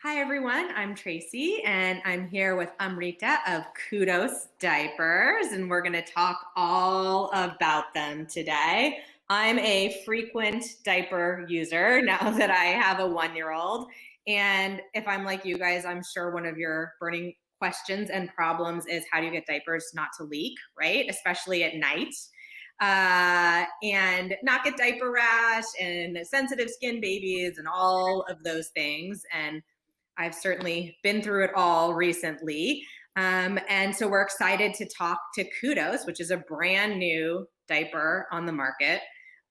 Hi, everyone. I'm Tracy, and I'm here with Amrita of Kudos Diapers, and we're going to talk all about them today. I'm a frequent diaper user now that I have a 1-year-old. And if I'm like you guys, I'm sure one of your burning questions and problems is how do you get diapers not to leak, right? Especially at night. And not get diaper rash and sensitive skin babies and all of those things. And I've certainly been through it all recently. And so we're excited to talk to Kudos, which is a brand new diaper on the market.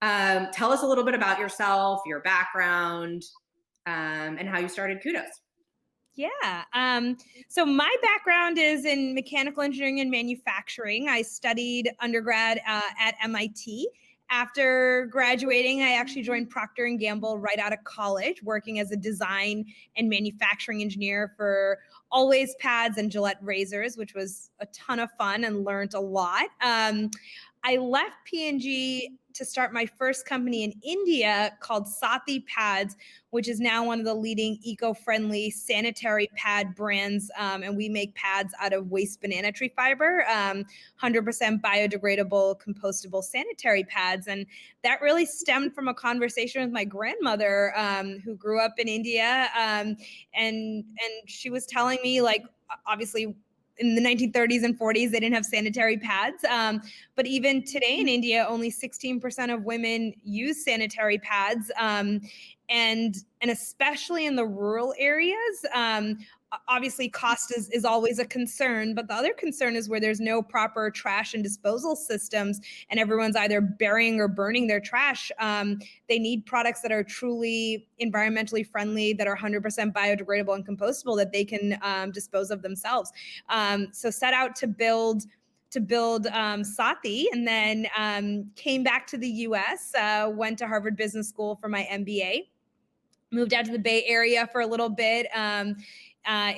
Tell us a little bit about yourself, your background, and how you started Kudos. Yeah. So my background is in mechanical engineering and manufacturing. I studied undergrad at MIT. After graduating, I actually joined Procter and Gamble right out of college, working as a design and manufacturing engineer for Always pads and Gillette razors, which was a ton of fun and learned a lot. I left P&G to start my first company in India called Sathi Pads, which is now one of the leading eco-friendly sanitary pad brands. And we make pads out of waste banana tree fiber, 100% biodegradable, compostable sanitary pads. And that really stemmed from a conversation with my grandmother, who grew up in India. And she was telling me, like, obviously, in the 1930s and 40s, they didn't have sanitary pads. But even today in India, only 16% of women use sanitary pads. And especially in the rural areas, obviously cost is always a concern, but the other concern is where there's no proper trash and disposal systems and everyone's either burying or burning their trash. They need products that are truly environmentally friendly, that are 100% biodegradable and compostable, that they can dispose of themselves. So set out to build Sathi, and then came back to the US, went to Harvard Business School for my MBA, moved out to the Bay Area for a little bit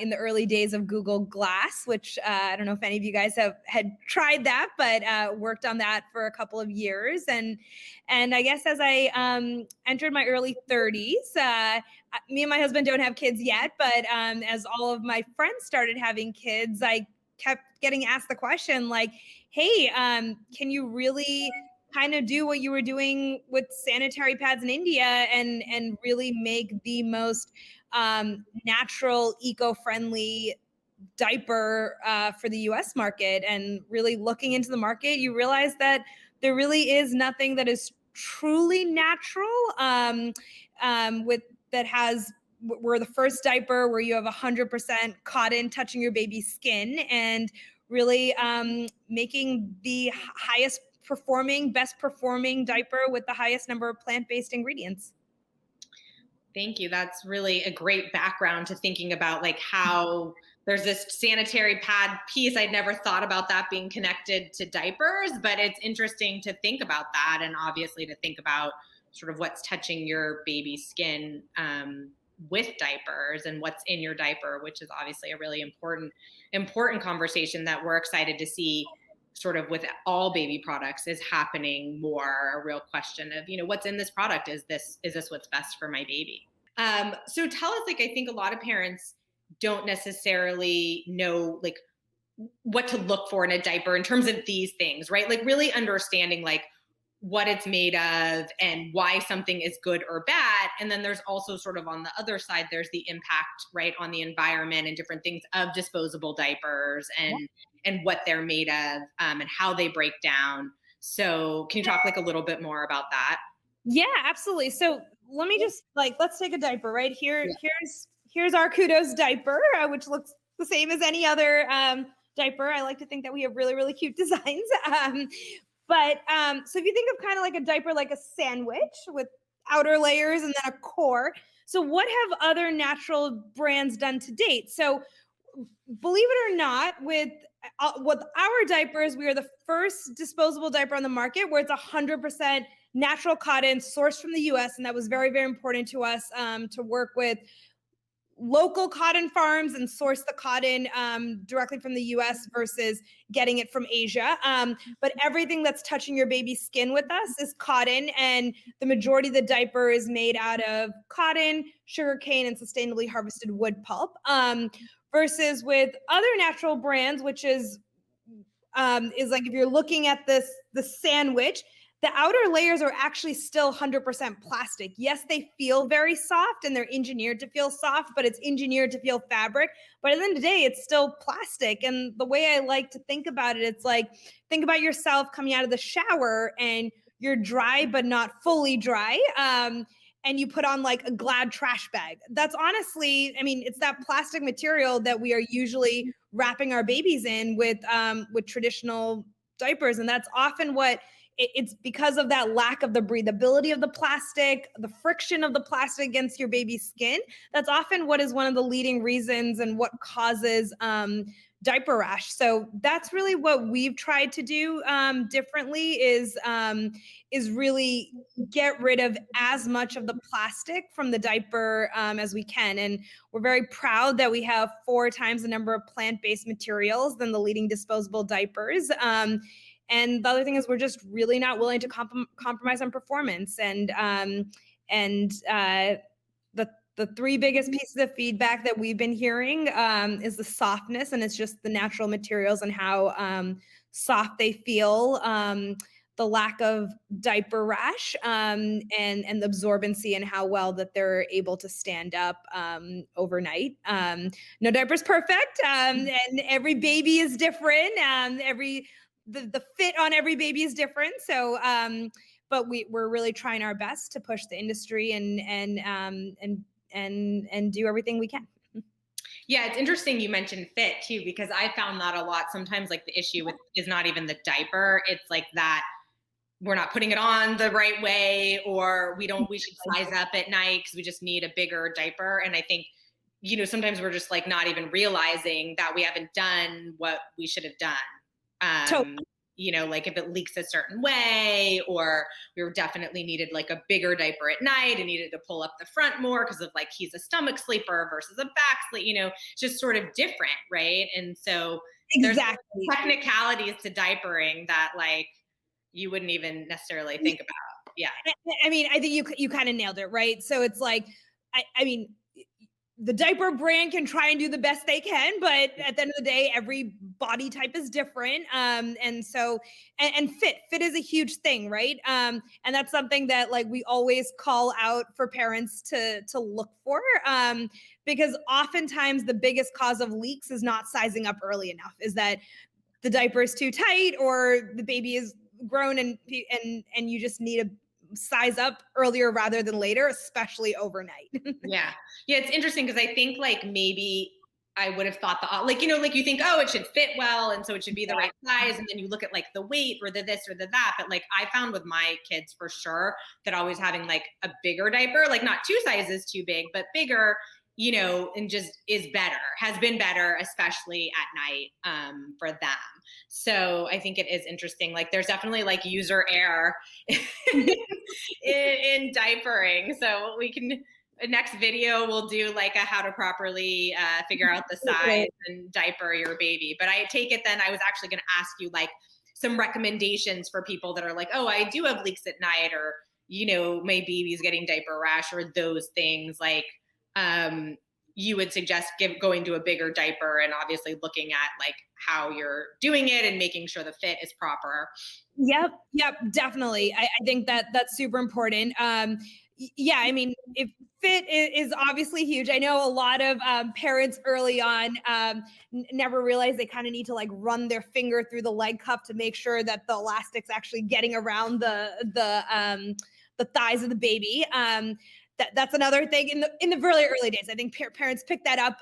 in the early days of Google Glass, which I don't know if any of you guys had tried that, but worked on that for a couple of years. And I guess as I entered my early 30s, me and my husband don't have kids yet, but as all of my friends started having kids, I kept getting asked the question, like, hey, can you really kind of do what you were doing with sanitary pads in India and really make the most natural, eco-friendly diaper for the US market? And really looking into the market, you realize that there really is nothing that is truly natural we're the first diaper where you have 100% cotton touching your baby's skin, and really making the best performing diaper with the highest number of plant-based ingredients. Thank you. That's really a great background to thinking about like how there's this sanitary pad piece. I'd never thought about that being connected to diapers, but it's interesting to think about that, and obviously to think about sort of what's touching your baby's skin with diapers and what's in your diaper, which is obviously a really important conversation that we're excited to see sort of with all baby products is happening more. A real question of, what's in this product? Is this what's best for my baby? So tell us, like, I think a lot of parents don't necessarily know like what to look for in a diaper in terms of these things, right? Like really understanding like what it's made of and why something is good or bad. And then there's also sort of on the other side, there's the impact, right, on the environment and different things of disposable diapers and what they're made of and how they break down. So can you talk like a little bit more about that? Yeah, absolutely. So let me just let's take a diaper right here. Yeah. Here's our Kudos diaper, which looks the same as any other diaper. I like to think that we have really, really cute designs. But so if you think of kind of like a diaper, like a sandwich with outer layers and then a core. So what have other natural brands done to date? So believe it or not, with our diapers, we are the first disposable diaper on the market where it's 100% natural cotton sourced from the US. And that was very, very important to us to work with local cotton farms and source the cotton directly from the US versus getting it from Asia. But everything that's touching your baby's skin with us is cotton, and the majority of the diaper is made out of cotton, sugarcane, and sustainably harvested wood pulp. Versus with other natural brands, which is like if you're looking at the sandwich, the outer layers are actually still 100% plastic. Yes, they feel very soft and they're engineered to feel soft, but it's engineered to feel fabric. But at the end of the day, it's still plastic. And the way I like to think about it, it's like, think about yourself coming out of the shower and you're dry, but not fully dry. And you put on like a Glad trash bag. That's honestly, I mean, it's that plastic material that we are usually wrapping our babies in with traditional diapers. And that's often what it's because of that lack of the breathability of the plastic, the friction of the plastic against your baby's skin. That's often what is one of the leading reasons and what causes diaper rash. So that's really what we've tried to do differently is really get rid of as much of the plastic from the diaper as we can. And we're very proud that we have 4 times the number of plant-based materials than the leading disposable diapers. And the other thing is we're just really not willing to compromise on performance. And the 3 biggest pieces of feedback that we've been hearing is the softness, and it's just the natural materials and how soft they feel, the lack of diaper rash, and the absorbency and how well that they're able to stand up overnight. No diaper's perfect, and every baby is different. The fit on every baby is different. So, but we're really trying our best to push the industry and do everything we can. Yeah, it's interesting you mentioned fit too, because I found that a lot. Sometimes like the issue with is not even the diaper. It's like that we're not putting it on the right way, or we should size up at night because we just need a bigger diaper. And I think, sometimes we're just like not even realizing that we haven't done what we should have done. Like if it leaks a certain way, or we were definitely needed like a bigger diaper at night and needed to pull up the front more because of like he's a stomach sleeper versus a back sleep, just sort of different, right? And so exactly. There's technicalities to diapering that like you wouldn't even necessarily think about. Yeah. I mean, I think you kind of nailed it, right? So it's like, I mean, the diaper brand can try and do the best they can, but at the end of the day, every body type is different. And so, and fit is a huge thing, right? And that's something that like we always call out for parents to look for, because oftentimes the biggest cause of leaks is not sizing up early enough, is that the diaper is too tight or the baby is grown and you just need to size up earlier rather than later, especially overnight. Yeah. It's interesting because I think like maybe I would have thought like you think, oh, it should fit well. And so it should be the right size. And then you look at like the weight or the this or the that. But like I found with my kids for sure that always having like a bigger diaper, like not 2 sizes too big, but bigger, and just has been better, especially at night for them. So I think it is interesting. Like there's definitely like user error in diapering. So we can, next video we'll do like a how to properly figure out the size and diaper your baby. But I take it then I was actually going to ask you like some recommendations for people that are like, oh, I do have leaks at night, or, my baby's getting diaper rash, or those things like, you would suggest going to a bigger diaper and obviously looking at like how you're doing it and making sure the fit is proper. Yep, definitely. I think that's super important. Yeah, I mean, if fit is obviously huge. I know a lot of parents early on never realize they kind of need to like run their finger through the leg cup to make sure that the elastic's actually getting around the thighs of the baby. That's another thing in the really early days. I think parents pick that up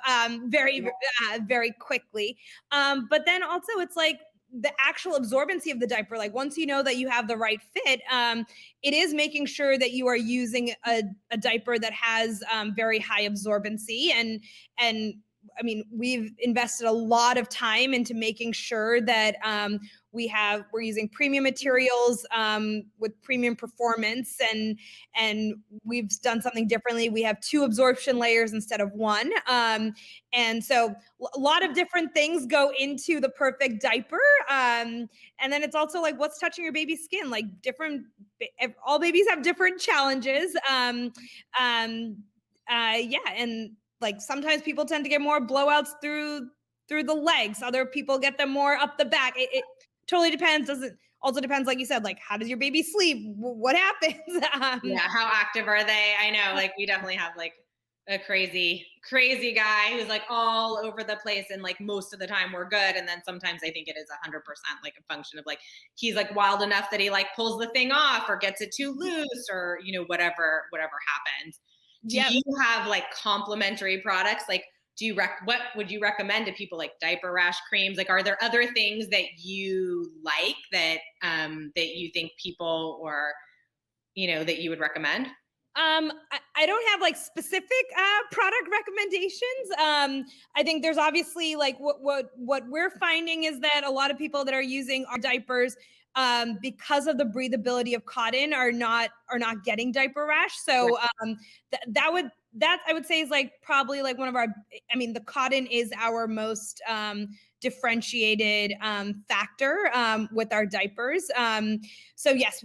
very quickly. But then also it's like the actual absorbency of the diaper. Like once you know that you have the right fit, it is making sure that you are using a diaper that has very high absorbency. And I mean, we've invested a lot of time into making sure that we're using premium materials with premium performance, and we've done something differently. We have 2 absorption layers instead of 1. And so a lot of different things go into the perfect diaper. And then it's also like what's touching your baby's skin, like all babies have different challenges. Yeah, and like sometimes people tend to get more blowouts through the legs. Other people get them more up the back. It totally depends. Also depends, like you said, like how does your baby sleep? What happens? Yeah, how active are they? I know, like we definitely have like a crazy guy who's like all over the place, and like most of the time we're good, and then sometimes I think it is 100% like a function of like he's like wild enough that he like pulls the thing off or gets it too loose, or whatever happens. Do you have like complementary products? Like, what would you recommend to people, like diaper rash creams? Like, are there other things that you like that that you think people, or that you would recommend? I don't have like specific product recommendations. I think there's obviously like what we're finding is that a lot of people that are using our diapers, because of the breathability of cotton, are not getting diaper rash. So that I would say is like probably like one of our, I mean, the cotton is our most differentiated factor with our diapers. So yes,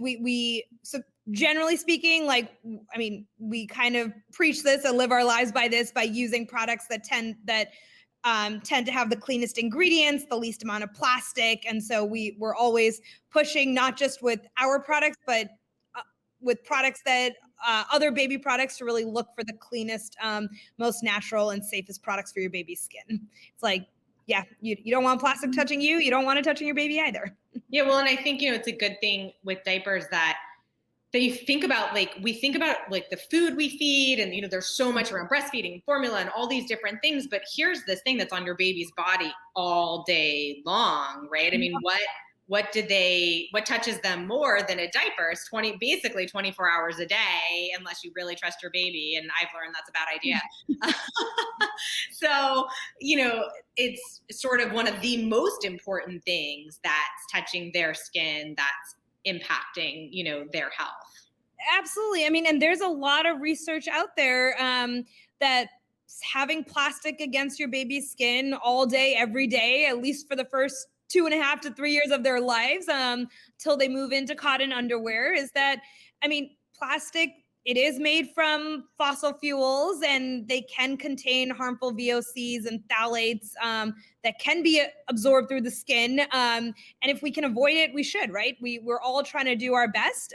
so generally speaking, like, I mean, we kind of preach this and live our lives by this, by using products that tend to have the cleanest ingredients, the least amount of plastic. And so we're always pushing, not just with our products, but with products that other baby products, to really look for the cleanest, most natural and safest products for your baby's skin. It's like, yeah, you don't want plastic touching you. You don't want it touching your baby either. Yeah, well, and I think, it's a good thing with diapers that you think about, like, we think about like the food we feed, and there's so much around breastfeeding, formula, and all these different things, but here's this thing that's on your baby's body all day long, right? I mean, what touches them more than a diaper? It's basically 24 hours a day, unless you really trust your baby, and I've learned that's a bad idea. So, it's sort of one of the most important things that's touching their skin, that's impacting, their health. Absolutely. I mean, and there's a lot of research out there that having plastic against your baby's skin all day, every day, at least for the first 2.5 to 3 years of their lives, till they move into cotton underwear, is that, I mean, plastic, it is made from fossil fuels, and they can contain harmful VOCs and phthalates that can be absorbed through the skin. And if we can avoid it, we should, right? We're all trying to do our best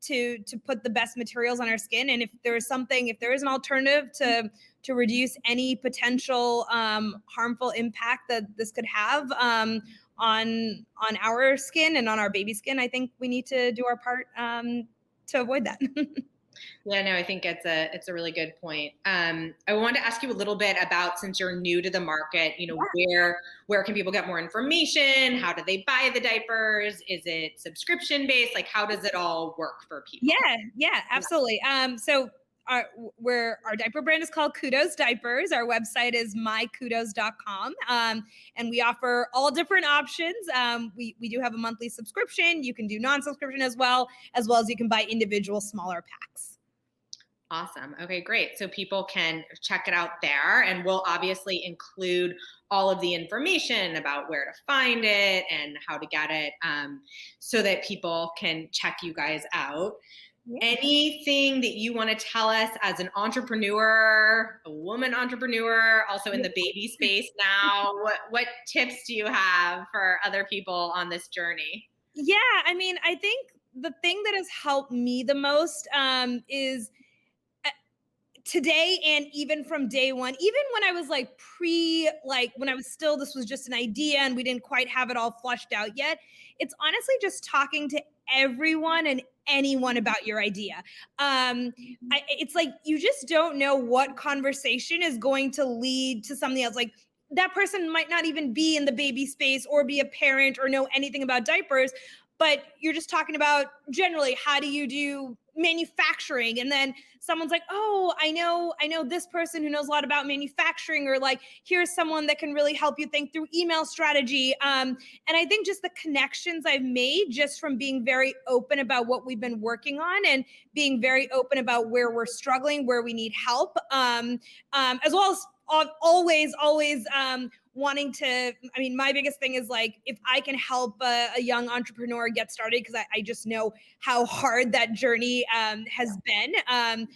to put the best materials on our skin. And if there is an alternative to reduce any potential harmful impact that this could have on our skin and on our baby skin, I think we need to do our part to avoid that. Yeah, no, I think it's a really good point. I wanted to ask you a little bit about, since you're new to the market, where can people get more information? How do they buy the diapers? Is it subscription based? Like, how does it all work for people? Yeah, absolutely. So our diaper brand is called Kudos Diapers. Our website is mykudos.com. And we offer all different options. We do have a monthly subscription. You can do non-subscription as well as you can buy individual smaller packs. Awesome. Okay, great. So people can check it out there, and we'll obviously include all of the information about where to find it and how to get it, so that people can check you guys out. Yeah. Anything that you want to tell us as an entrepreneur, a woman entrepreneur, also in the baby space now? What tips do you have for other people on this journey? Yeah, I mean, I think the thing that has helped me the most is today, and even from day one, even when I was like when I was still, this was just an idea and we didn't quite have it all flushed out yet, it's honestly just talking to everyone and anyone about your idea. It's like, you just don't know what conversation is going to lead to something else. Like, that person might not even be in the baby space or be a parent or know anything about diapers, but you're just talking about generally, how do you do manufacturing, and then someone's like, oh, I know this person who knows a lot about manufacturing, or like, here's someone that can really help you think through email strategy. And I think just the connections I've made just from being very open about what we've been working on, and being very open about where we're struggling, where we need help, as well as always wanting to, I mean, my biggest thing is like, if I can help a young entrepreneur get started, because I just know how hard that journey has been. I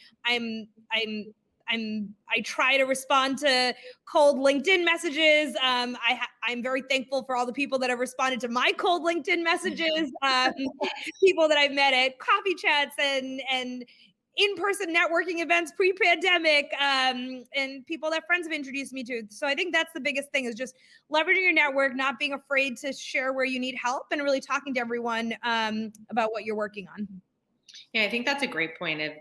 try to respond to cold LinkedIn messages. I'm very thankful for all the people that have responded to my cold LinkedIn messages. People that I've met at coffee chats and in-person networking events pre-pandemic, and people that friends have introduced me to. So I think that's the biggest thing, is just leveraging your network, not being afraid to share where you need help, and really talking to everyone about what you're working on. Yeah, I think that's a great point of,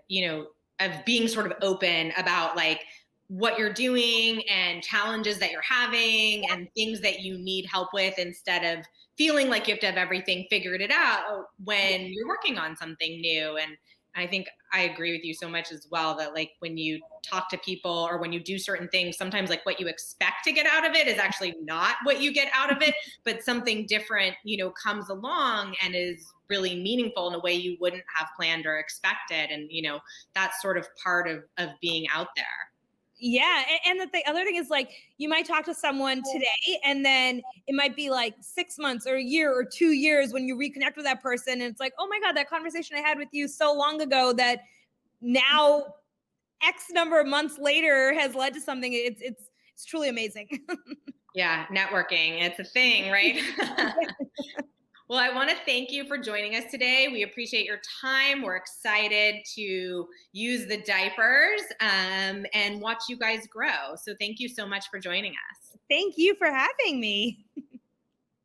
of being sort of open about like what you're doing and challenges that you're having and things that you need help with, instead of feeling like you have to have everything figured it out when you're working on something new. And I think I agree with you so much as well, that like when you talk to people or when you do certain things, sometimes like what you expect to get out of it is actually not what you get out of it, but something different, comes along and is really meaningful in a way you wouldn't have planned or expected. And, that's sort of part of being out there. Yeah. And the other thing is, like, you might talk to someone today, and then it might be like 6 months or a year or 2 years when you reconnect with that person. And it's like, oh my God, that conversation I had with you so long ago, that now X number of months later has led to something. It's truly amazing. Yeah. Networking. It's a thing, right? Well, I want to thank you for joining us today. We appreciate your time. We're excited to use the diapers and watch you guys grow. So thank you so much for joining us. Thank you for having me.